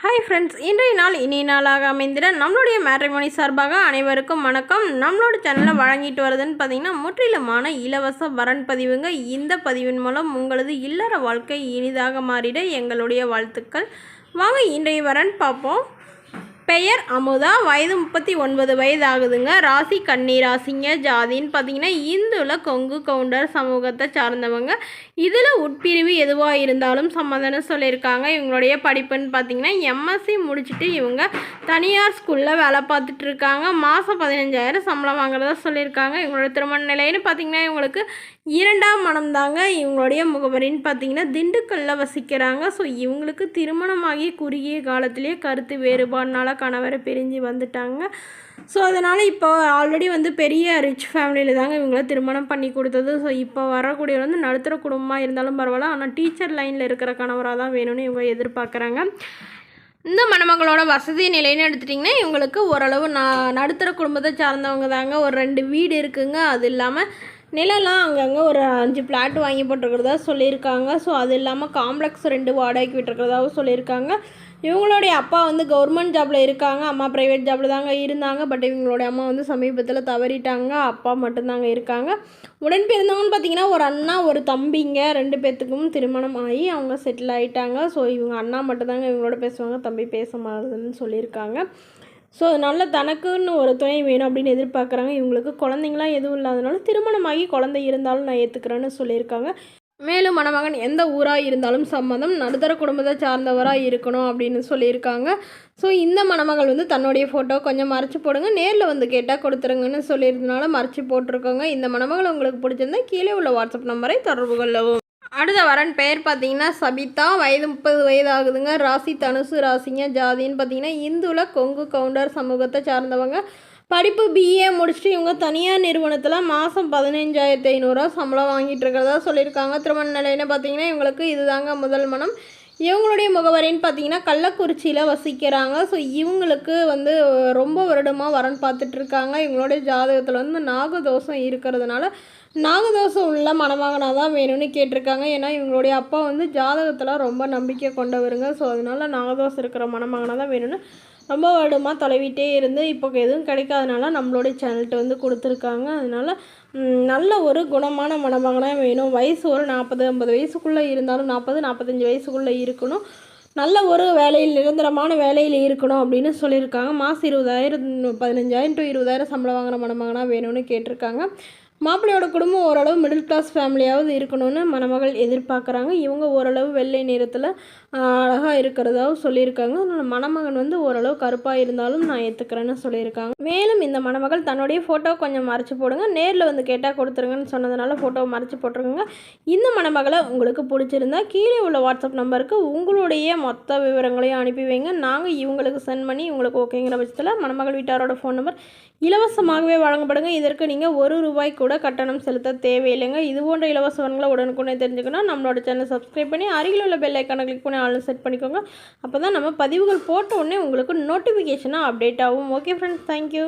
Hi friends, இன்றைய நாள் இனிய நாளாக அமைந்திட நம்மளுடைய மேட்ரிமோனி சார்பாக அனைவருக்கும் வணக்கம். நம்மளோட சேனலில் வழங்கிட்டு வருதுன்னு பார்த்தீங்கன்னா முற்றிலுமான இலவச வரன் பதிவுங்க. இந்த பதிவின் மூலம் உங்களது இல்லற வாழ்க்கை இனிதாக மாறிட எங்களுடைய வாழ்த்துக்கள். வாங்க இன்றைய வரன் பார்ப்போம். பெயர் அமுதா, வயது 39 வயது ஆகுதுங்க. ராசி கன்னி ராசிங்க. ஜாதின்னு பார்த்தீங்கன்னா இந்துவில் கொங்கு கவுண்டர் சமூகத்தை சார்ந்தவங்க. இதில் உட்பிரிவு எதுவாக இருந்தாலும் சம்மதம்னு சொல்லியிருக்காங்க. இவங்களுடைய படிப்புன்னு பார்த்தீங்கன்னா எம்எஸ்சி முடிச்சுட்டு இவங்க தனியார் ஸ்கூலில் வேலை பார்த்துட்ருக்காங்க. மாதம் 15,000 சம்பளம் வாங்குறதா சொல்லியிருக்காங்க. இவங்களோட திருமண நிலைன்னு பார்த்தீங்கன்னா இவங்களுக்கு 2ஆம் மனம் தாங்க. இவங்களுடைய முகவரின்னு பார்த்தீங்கன்னா திண்டுக்கல்லில் வசிக்கிறாங்க. ஸோ இவங்களுக்கு திருமணமாகி குறுகிய காலத்திலே கருத்து வேறுபாடுனால கணவரை பிரிஞ்சு வந்துட்டாங்க. ஸோ அதனால் இப்போ ஆல்ரெடி பெரிய ரிச் ஃபேமிலியில் தாங்க இவங்கள திருமணம் பண்ணி கொடுத்தது. ஸோ இப்போ வரக்கூடிய நடுத்தர குடும்பமாக இருந்தாலும் பரவாயில்ல, ஆனால் டீச்சர் லைனில் இருக்கிற கணவராக தான் வேணும்னு இவங்க எதிர்பார்க்குறாங்க. இந்த மணமகளோட வசதி நிலைன்னு எடுத்துட்டிங்கன்னா இவங்களுக்கு ஓரளவு நடுத்தர குடும்பத்தை சார்ந்தவங்க தாங்க. ஒரு 2 வீடு இருக்குங்க. அது இல்லாமல் நிலம்லாம் அங்கங்கே ஒரு 5 பிளாட் வாங்கி போட்டிருக்கிறதா சொல்லியிருக்காங்க. ஸோ அது இல்லாமல் காம்ப்ளெக்ஸ் 2 வாடகைக்கு விட்டுருக்கிறதாகவும் சொல்லியிருக்காங்க. இவங்களுடைய அப்பா கவர்மெண்ட் ஜாபில் இருக்காங்க, அம்மா ப்ரைவேட் ஜாபில் தாங்க இருந்தாங்க. பட் இவங்களுடைய அம்மா சமீபத்தில் தவறிட்டாங்க. அப்பா மட்டும்தாங்க இருக்காங்க. உடன் பிறந்தவங்கன்னு பார்த்தீங்கன்னா ஒரு அண்ணா ஒரு தம்பிங்க. 2 பேர்த்துக்கும் திருமணம் ஆகி அவங்க செட்டில் ஆகிட்டாங்க. ஸோ இவங்க அண்ணா மட்டும்தாங்க இவங்களோட பேசுவாங்க, தம்பி பேச மாறுதுன்னு சொல்லியிருக்காங்க. ஸோ அதனால் தனக்குன்னு ஒரு துணை வேணும் அப்படின்னு எதிர்பார்க்குறாங்க. இவங்களுக்கு குழந்தைங்களாம் எதுவும் இல்லாதனால திருமணமாகி குழந்தை இருந்தாலும் நான் ஏற்றுக்கிறேன்னு சொல்லியிருக்காங்க. மேலும் மணமகன் எந்த ஊராக இருந்தாலும் சம்மதம், நடுத்தர குடும்பத்தை சார்ந்தவராக இருக்கணும் அப்படின்னு சொல்லியிருக்காங்க. ஸோ இந்த மணமகள் தன்னுடைய ஃபோட்டோ கொஞ்சம் மறைச்சி போடுங்க, நேரில் கேட்டால் கொடுத்துருங்கன்னு சொல்லியிருந்தனால மறைச்சி போட்டிருக்கோங்க. இந்த மணமகள் உங்களுக்கு பிடிச்சிருந்தா கீழே உள்ள வாட்ஸ்அப் நம்பரை தொடர்பு கொள்ளவும். அடுத்த வரன் பெயர் பார்த்தீங்கன்னா சபிதா, வயது 30 வயது ஆகுதுங்க. ராசி தனுசு ராசிங்க. ஜாதின்னு பார்த்தீங்கன்னா இந்துவில் கொங்கு கவுண்டர் சமூகத்தை சார்ந்தவங்க. படிப்பு பிஏ முடிச்சுட்டு இவங்க தனியார் நிறுவனத்தில் மாதம் 15,500 சம்பளம் வாங்கிட்டு இருக்கிறதா சொல்லியிருக்காங்க. திருமண நிலைன்னு பார்த்தீங்கன்னா இவங்களுக்கு இதுதாங்க முதல் மனம். இவங்களுடைய முகவரின்னு பார்த்தீங்கன்னா கள்ளக்குறிச்சியில் வசிக்கிறாங்க. ஸோ இவங்களுக்கு ரொம்ப வருடமாக வரன் பார்த்துட்ருக்காங்க. இவங்களுடைய ஜாதகத்தில் நாகதோஷம் இருக்கிறதுனால நாகதோஷம் உள்ள மணமகனாக தான் வேணும்னு கேட்டிருக்காங்க. ஏன்னா இவங்களுடைய அப்பா ஜாதகத்தில் ரொம்ப நம்பிக்கை கொண்டவருங்க. ஸோ அதனால் நாகதோஷம் இருக்கிற மணமகனாக தான் வேணும்னு ரொம்ப வருடமாக தொலைவிட்டே இருந்து இப்போ எதுவும் கிடைக்காதனால நம்மளுடைய சேனல்கிட்ட கொடுத்துருக்காங்க. அதனால் நல்ல ஒரு குணமான மணமகனாக வேணும். வயசு ஒரு 40-50 வயசுக்குள்ளே இருந்தாலும் 40-45 வயசுக்குள்ளே இருக்கணும். நல்ல ஒரு வேலையில் நிரந்தரமான வேலையில் இருக்கணும் அப்படின்னு சொல்லியிருக்காங்க. மாதம் 20,000 15,000 to 20,000 சம்பளம் வாங்குகிற மணமகனாக வேணும்னு கேட்டிருக்காங்க. மாப்பிள்ளையோட குடும்பம் ஓரளவு மிடில் கிளாஸ் ஃபேமிலியாவது இருக்கணும்னு மணமகள் எதிர்பார்க்குறாங்க. இவங்க ஓரளவு வெள்ளை நிறத்தில் அழகாக இருக்கிறதாவும் சொல்லியிருக்காங்க. அதனால் மணமகன் ஓரளவு கருப்பாக இருந்தாலும் நான் ஏற்றுக்கிறேன்னு சொல்லியிருக்காங்க. மேலும் இந்த மணமகள் தன்னுடைய ஃபோட்டோ கொஞ்சம் மறைச்சி போடுங்க, நேரில் கேட்டால் கொடுத்துருங்கன்னு சொன்னதுனால ஃபோட்டோவை மறைச்சி போட்டிருக்குங்க. இந்த மணமகளை உங்களுக்கு பிடிச்சிருந்தா கீழே உள்ள வாட்ஸ்அப் நம்பருக்கு உங்களுடைய மொத்த விவரங்களையும் அனுப்பி வைங்க. நாங்கள் இவங்களுக்கு சென்ட் பண்ணி இவங்களுக்கு ஓகேங்கிற பட்சத்தில் மணமகள் வீட்டாரோட ஃபோன் நம்பர் இலவசமாகவே வழங்கப்படுங்க. இதற்கு நீங்கள் ₹1 கூட கட்டணம் செலுத்த தேவையில்லைங்க. இது போன்ற இலவசங்களை உடனுக்குடனே தெரிஞ்சுக்கணும் நம்மளோட சேனல் சப்ஸ்கிரைப் பண்ணி அருகில் உள்ள பெல் ஐக்கானை கிளிக் பண்ணி ஆல் செட் பண்ணிக்கோங்க. அப்போ தான் நம்ம பதிவுகள் போட்ட உடனே உங்களுக்கு நோட்டிஃபிகேஷனாக அப்டேட் ஆகும். Okay friends, thank you.